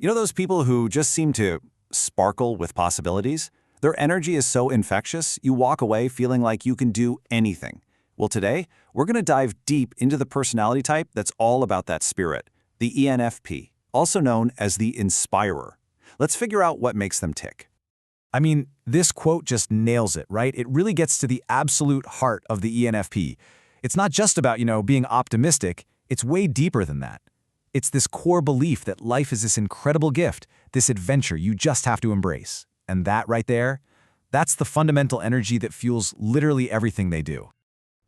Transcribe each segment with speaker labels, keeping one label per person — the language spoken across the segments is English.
Speaker 1: You know those people who just seem to sparkle with possibilities? Their energy is so infectious, you walk away feeling like you can do anything. Well, today, we're going to dive deep into the personality type that's all about that spirit, the ENFP, also known as the Inspirer. Let's figure out what makes them tick.
Speaker 2: I mean, this quote just nails it, right? It really gets to the absolute heart of the ENFP. It's not just about, being optimistic. It's way deeper than that. It's this core belief that life is this incredible gift, this adventure you just have to embrace. And that right there, that's the fundamental energy that fuels literally everything they do.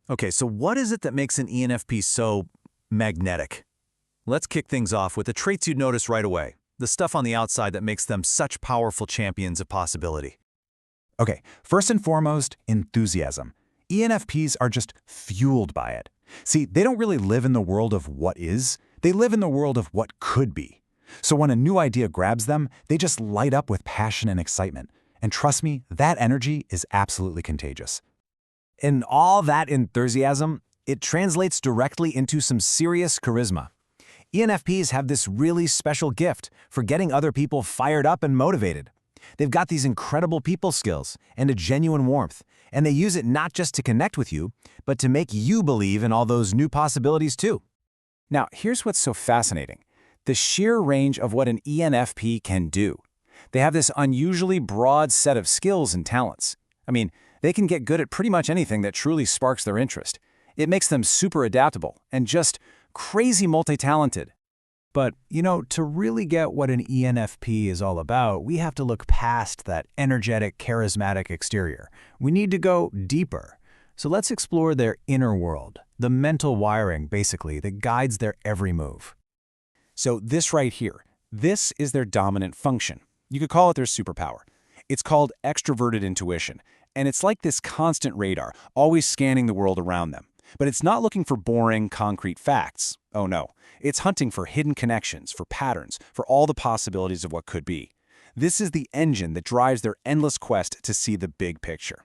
Speaker 1: Okay, so what is it that makes an ENFP so magnetic? Let's kick things off with the traits you'd notice right away, the stuff on the outside that makes them such powerful champions of possibility.
Speaker 2: Okay, first and foremost, enthusiasm. ENFPs are just fueled by it. See, they don't really live in the world of what is, they live in the world of what could be. So when a new idea grabs them, they just light up with passion and excitement. And trust me, that energy is absolutely contagious.
Speaker 1: And all that enthusiasm, it translates directly into some serious charisma. ENFPs have this really special gift for getting other people fired up and motivated. They've got these incredible people skills and a genuine warmth, and they use it not just to connect with you, but to make you believe in all those new possibilities too. Now, here's what's so fascinating: the sheer range of what an ENFP can do. They have this unusually broad set of skills and talents. I mean, they can get good at pretty much anything that truly sparks their interest. It makes them super adaptable and just crazy multi-talented. But, to really get what an ENFP is all about, we have to look past that energetic, charismatic exterior. We need to go deeper. So let's explore their inner world, the mental wiring, basically, that guides their every move. So this right here, this is their dominant function. You could call it their superpower. It's called extroverted intuition, and it's like this constant radar, always scanning the world around them. But it's not looking for boring, concrete facts. Oh no, it's hunting for hidden connections, for patterns, for all the possibilities of what could be. This is the engine that drives their endless quest to see the big picture.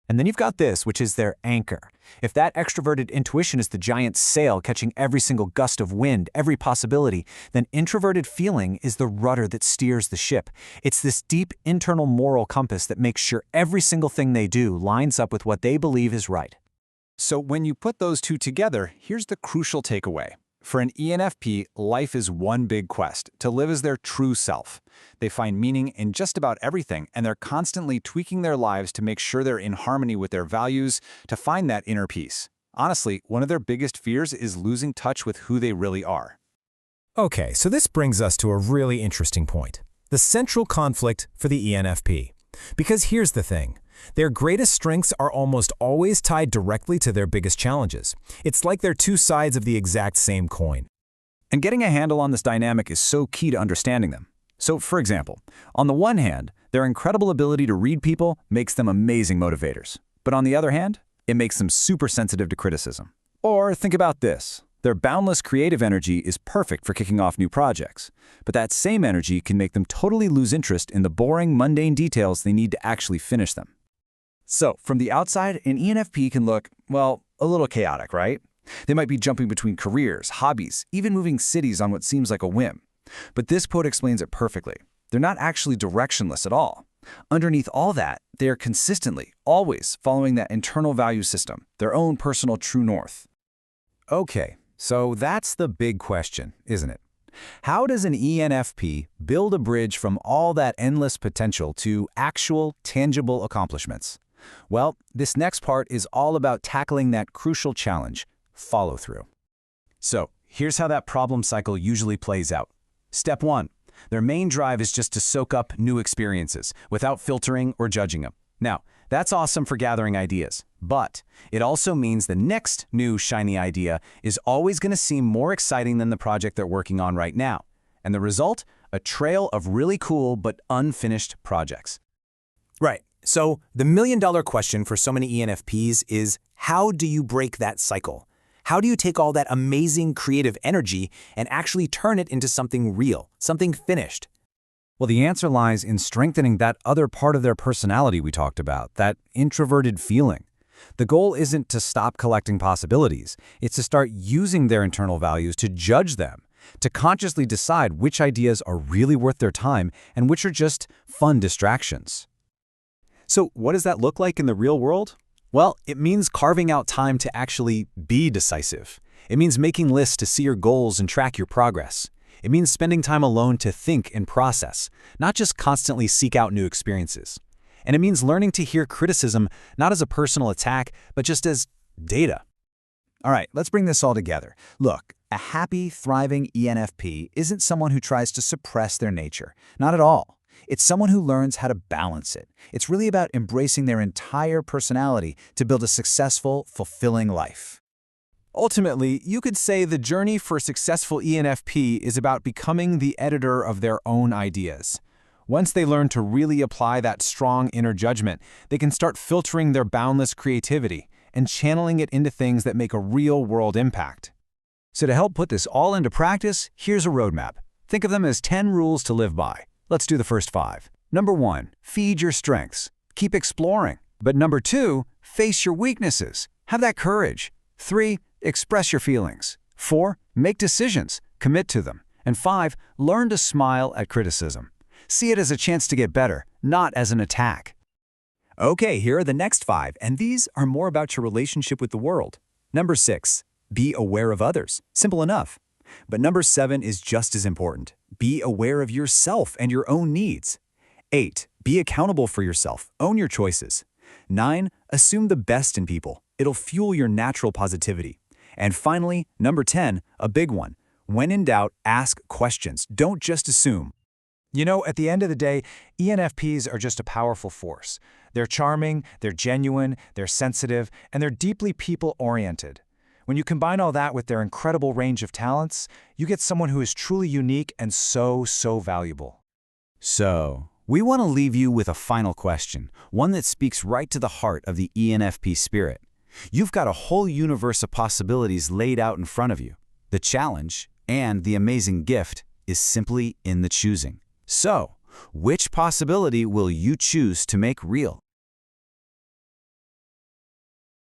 Speaker 1: And then you've got this, which is their anchor. If that extroverted intuition is the giant sail catching every single gust of wind, every possibility, then introverted feeling is the rudder that steers the ship. It's this deep internal moral compass that makes sure every single thing they do lines up with what they believe is right. So when you put those two together, here's the crucial takeaway. For an ENFP, life is one big quest, to live as their true self. They find meaning in just about everything, and they're constantly tweaking their lives to make sure they're in harmony with their values, to find that inner peace. Honestly, one of their biggest fears is losing touch with who they really are.
Speaker 2: Okay, so this brings us to a really interesting point: the central conflict for the ENFP. Because here's the thing. Their greatest strengths are almost always tied directly to their biggest challenges. It's like they're two sides of the exact same coin. And getting a handle on this dynamic is so key to understanding them. So, for example, on the one hand, their incredible ability to read people makes them amazing motivators. But on the other hand, it makes them super sensitive to criticism. Or think about this. Their boundless creative energy is perfect for kicking off new projects. But that same energy can make them totally lose interest in the boring, mundane details they need to actually finish them. So, from the outside, an ENFP can look, well, a little chaotic, right? They might be jumping between careers, hobbies, even moving cities on what seems like a whim. But this quote explains it perfectly. They're not actually directionless at all. Underneath all that, they are consistently, always following that internal value system, their own personal true north. Okay, so that's the big question, isn't it? How does an ENFP build a bridge from all that endless potential to actual, tangible accomplishments? Well, this next part is all about tackling that crucial challenge: follow-through. So, here's how that problem cycle usually plays out. Step 1. Their main drive is just to soak up new experiences without filtering or judging them. Now, that's awesome for gathering ideas, but it also means the next new shiny idea is always going to seem more exciting than the project they're working on right now. And the result? A trail of really cool but unfinished projects. Right. So the million-dollar question for so many ENFPs is, how do you break that cycle? How do you take all that amazing creative energy and actually turn it into something real, something finished? Well, the answer lies in strengthening that other part of their personality we talked about, that introverted feeling. The goal isn't to stop collecting possibilities. It's to start using their internal values to judge them,
Speaker 1: to consciously decide which ideas are really worth their time and which are just fun distractions. So what does that look like in the real world? Well, it means carving out time to actually be decisive. It means making lists to see your goals and track your progress. It means spending time alone to think and process, not just constantly seek out new experiences. And it means learning to hear criticism not as a personal attack, but just as data.
Speaker 3: All right, let's bring this all together. Look, a happy, thriving ENFP isn't someone who tries to suppress their nature. Not at all. It's someone who learns how to balance it. It's really about embracing their entire personality to build a successful, fulfilling life.
Speaker 1: Ultimately, you could say the journey for successful ENFP is about becoming the editor of their own ideas. Once they learn to really apply that strong inner judgment, they can start filtering their boundless creativity and channeling it into things that make a real-world impact.
Speaker 3: So to help put this all into practice, here's a roadmap. Think of them as 10 rules to live by. Let's do the first 5. Number 1, feed your strengths. Keep exploring. But number 2, face your weaknesses. Have that courage. 3, express your feelings. 4, make decisions. Commit to them. And 5, learn to smile at criticism. See it as a chance to get better, not as an attack. Okay, here are the next 5, and these are more about your relationship with the world. Number 6, be aware of others. Simple enough. But number 7 is just as important. Be aware of yourself and your own needs. 8, be accountable for yourself. Own your choices. 9, assume the best in people. It'll fuel your natural positivity. And finally, number 10, a big one. When in doubt, ask questions. Don't just assume.
Speaker 1: You know, at the end of the day, ENFPs are just a powerful force. They're charming, they're genuine, they're sensitive, and they're deeply people-oriented. When you combine all that with their incredible range of talents, you get someone who is truly unique and so valuable.
Speaker 3: So, we want to leave you with a final question, one that speaks right to the heart of the ENFP spirit. You've got a whole universe of possibilities laid out in front of you. The challenge, and the amazing gift, is simply in the choosing. So, which possibility will you choose to make real?